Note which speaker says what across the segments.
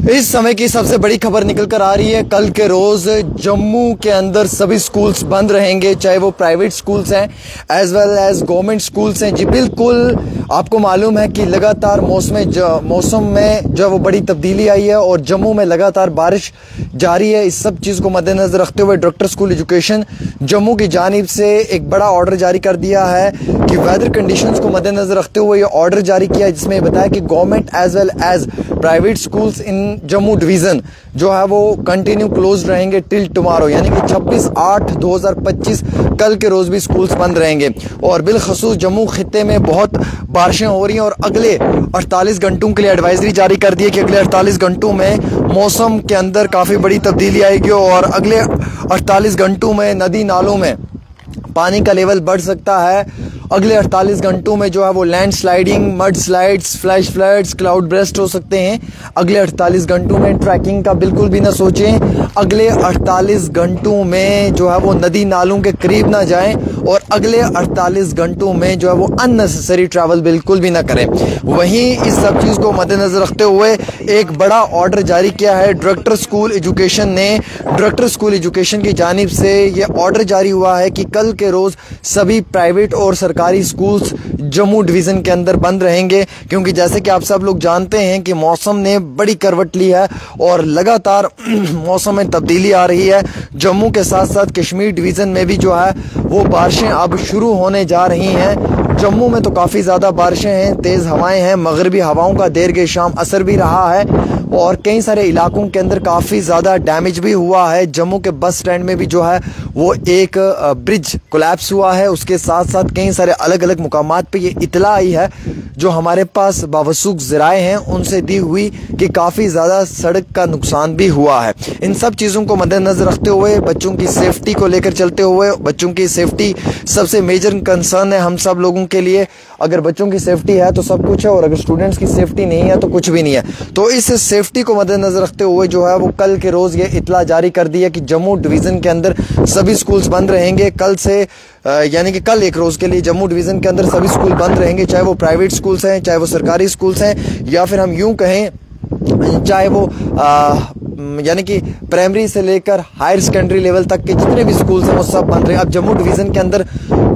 Speaker 1: इस समय की सबसे बड़ी खबर निकल कर आ रही है। कल के रोज जम्मू के अंदर सभी स्कूल्स बंद रहेंगे, चाहे वो प्राइवेट स्कूल्स हैं as well as government schools हैं। जी बिल्कुल, आपको मालूम है कि लगातार मौसम में जो है वो बड़ी तब्दीली आई है और जम्मू में लगातार बारिश जारी है। इस सब चीज़ को मद्देनजर रखते हुए डायरेक्टर स्कूल एजुकेशन जम्मू की जानिब से एक बड़ा ऑर्डर जारी कर दिया है कि वेदर कंडीशंस को मद्देनजर रखते हुए ये ऑर्डर जारी किया है, जिसमें बताया कि government as well as private schools in Jammu division जो है वो कंटिन्यू क्लोज रहेंगे टिल टुमारो, यानी कि 26/8/2025 कल के रोज भी स्कूल्स बंद रहेंगे। और बिलखसूस जम्मू खित्ते में बहुत बारिशें हो रही हैं और अगले 48 घंटों के लिए एडवाइजरी जारी कर दी है कि अगले 48 घंटों में मौसम के अंदर काफ़ी बड़ी तब्दीली आएगी और अगले 48 घंटों में नदी नालों में पानी का लेवल बढ़ सकता है। अगले 48 घंटों में जो है वो land sliding, mud slides, flash floods, cloud breast हो सकते हैं। अगले 48 घंटों में ट्रैकिंग का बिल्कुल भी ना सोचें। अगले 48 घंटों में जो है वो नदी नालों के करीब ना जाएं और अगले 48 घंटों में जो है वो अननेसेसरी ट्रैवल बिल्कुल भी ना करें। वहीं इस सब चीज़ को मद्देनजर रखते हुए एक बड़ा ऑर्डर जारी किया है डायरेक्टर स्कूल एजुकेशन ने। डायरेक्टर स्कूल एजुकेशन की जानिब से ये ऑर्डर जारी हुआ है कि कल के रोज़ सभी प्राइवेट और सरकारी स्कूल्स जम्मू डिवीज़न के अंदर बंद रहेंगे, क्योंकि जैसे कि आप सब लोग जानते हैं कि मौसम ने बड़ी करवट ली है और लगातार मौसम में तब्दीली आ रही है। जम्मू के साथ साथ कश्मीर डिवीज़न में भी जो है वो बारिशें अब शुरू होने जा रही हैं। जम्मू में तो काफ़ी ज़्यादा बारिशें हैं, तेज़ हवाएं हैं, मगरबी हवाओं का देर के शाम असर भी रहा है और कई सारे इलाकों के अंदर काफ़ी ज़्यादा डैमेज भी हुआ है। जम्मू के बस स्टैंड में भी जो है वो एक ब्रिज कोलैप्स हुआ है। उसके साथ साथ कई सारे अलग अलग मुकामात पे ये इतला आई है जो हमारे पास बावसूख ज़राए हैं उनसे दी हुई कि काफ़ी ज़्यादा सड़क का नुकसान भी हुआ है। इन सब चीज़ों को मद्देनज़र रखते हुए, बच्चों की सेफ्टी को लेकर चलते हुए, बच्चों की सेफ्टी सबसे मेजर कंसर्न है हम सब लोगों के लिए। अगर बच्चों की सेफ्टी है तो सब कुछ है और अगर स्टूडेंट्स की सेफ्टी नहीं है तो कुछ भी नहीं है। तो इस सेफ्टी को मद्देनजर रखते हुए जो है वो कल के रोज़ ये इतला जारी कर दी है कि जम्मू डिवीज़न के अंदर सभी स्कूल्स बंद रहेंगे। कल से यानी कि कल एक रोज़ के लिए जम्मू डिवीज़न के अंदर सभी स्कूल बंद रहेंगे, चाहे वो प्राइवेट स्कूल्स हैं, चाहे वो सरकारी स्कूल्स हैं, या फिर हम यूँ कहें चाहे वो यानी कि प्राइमरी से लेकर हायर सेकेंडरी लेवल तक के जितने भी स्कूल्स हैं वो सब बंद रहे। अब जम्मू डिवीज़न के अंदर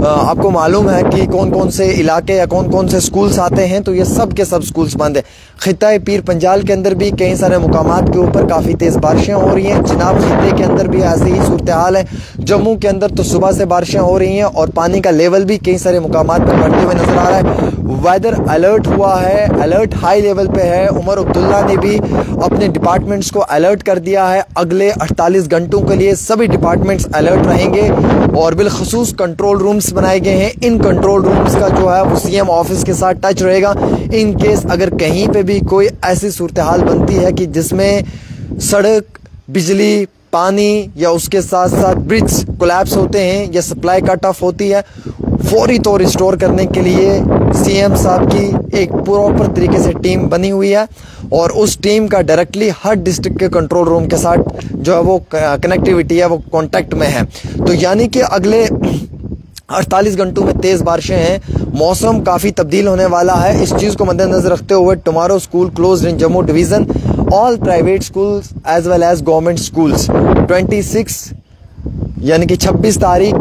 Speaker 1: आपको मालूम है कि कौन कौन से इलाके या कौन कौन से स्कूल्स आते हैं, तो ये सब के सब स्कूल्स बंद है। खित्ता पीर पंजाल के अंदर भी कई सारे मुकामात के ऊपर काफ़ी तेज़ बारिशें हो रही हैं। चिनाब खित्ते के अंदर भी ऐसे ही सूरत हाल है। जम्मू के अंदर तो सुबह से बारिशें हो रही हैं और पानी का लेवल भी कई सारे मुकामात पर बढ़ते हुए नजर आ रहा है। वेदर अलर्ट हुआ है, अलर्ट हाई लेवल पे है। उमर अब्दुल्ला ने भी अपने डिपार्टमेंट्स को अलर्ट कर दिया है। अगले 48 घंटों के लिए सभी डिपार्टमेंट्स अलर्ट रहेंगे और बिलखसूस कंट्रोल रूम्स बनाए गए हैं। इन कंट्रोल रूम्स का जो है वो सीएम ऑफिस के साथ टच रहेगा। इन केस अगर कहीं पे भी कोई ऐसी सूरत हाल बनती है कि जिसमें सड़क, बिजली, पानी या उसके साथ साथ ब्रिज कोलैप्स होते हैं या सप्लाई कट ऑफ होती है, फौरी तौर रिस्टोर करने के लिए सीएम साहब की एक प्रॉपर तरीके से टीम बनी हुई है और उस टीम का डायरेक्टली हर डिस्ट्रिक्ट के कंट्रोल रूम के साथ जो है वो कनेक्टिविटी है, वो कांटेक्ट में है। तो यानी कि अगले 48 घंटों में तेज़ बारिशें हैं, मौसम काफ़ी तब्दील होने वाला है। इस चीज़ को मद्देनजर रखते हुए tomorrow school closed in Jammu division, all private schools as well as government schools 26 यानी कि 26 तारीख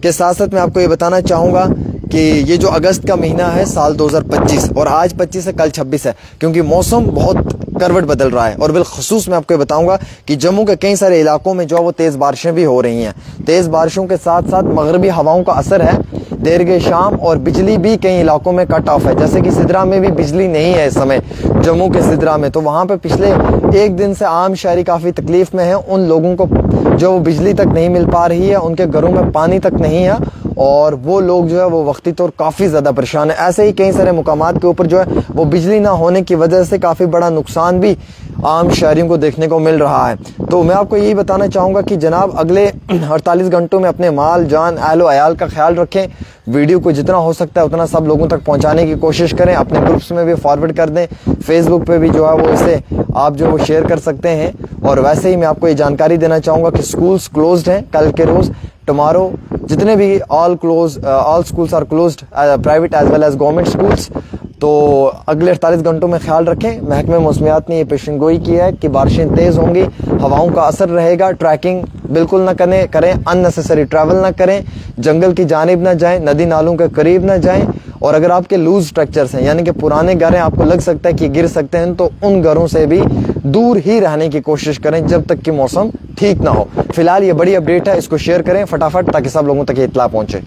Speaker 1: के साथ साथ मैं आपको ये बताना चाहूँगा कि ये जो अगस्त का महीना है साल 2025 और आज 25 है, कल 26 है, क्योंकि मौसम बहुत करवट बदल रहा है। और बिलखसूस मैं आपको ये बताऊंगा कि जम्मू के कई सारे इलाकों में जो है वो तेज़ बारिशें भी हो रही हैं। तेज़ बारिशों के साथ साथ मगरबी हवाओं का असर है देर के शाम और बिजली भी कई इलाकों में कट ऑफ है। जैसे कि सिदरा में भी बिजली नहीं है इस समय, जम्मू के सिदरा में, तो वहाँ पे पिछले एक दिन से आम शहरी काफ़ी तकलीफ में है। उन लोगों को जो वो बिजली तक नहीं मिल पा रही है, उनके घरों में पानी तक नहीं है और वो लोग जो है वो वक्ती तौर काफ़ी ज़्यादा परेशान है। ऐसे ही कई सारे मुकामात के ऊपर जो है वो बिजली ना होने की वजह से काफ़ी बड़ा नुकसान भी आम शहरियों को देखने को मिल रहा है। तो मैं आपको यही बताना चाहूँगा कि जनाब अगले 48 घंटों में अपने माल जान अहलो अयाल का ख्याल रखें। वीडियो को जितना हो सकता है उतना सब लोगों तक पहुँचाने की कोशिश करें। अपने ग्रुप्स में भी फॉरवर्ड कर दें, फेसबुक पे भी जो है वो इसे आप जो वो शेयर कर सकते हैं। और वैसे ही मैं आपको ये जानकारी देना चाहूँगा कि स्कूल्स क्लोज्ड हैं कल के रोज़, टुमारो जितने भी all schools are closed, private as well as government schools. तो अगले 48 घंटों में ख्याल रखें। महकमे मौसमियात ने ये पेशन गोई की है कि बारिशें तेज़ होंगी, हवाओं का असर रहेगा। ट्रैकिंग बिल्कुल ना करें, अननेसेसरी ट्रैवल ना करें, जंगल की जानिब ना जाएं, नदी नालों के करीब ना जाएं। और अगर आपके लूज स्ट्रक्चर्स हैं यानी कि पुराने घर हैं, आपको लग सकता है कि गिर सकते हैं, तो उन घरों से भी दूर ही रहने की कोशिश करें जब तक कि मौसम ठीक ना हो। फिलहाल ये बड़ी अपडेट है, इसको शेयर करें फटाफट ताकि सब लोगों तक ये इत्तला पहुंचे।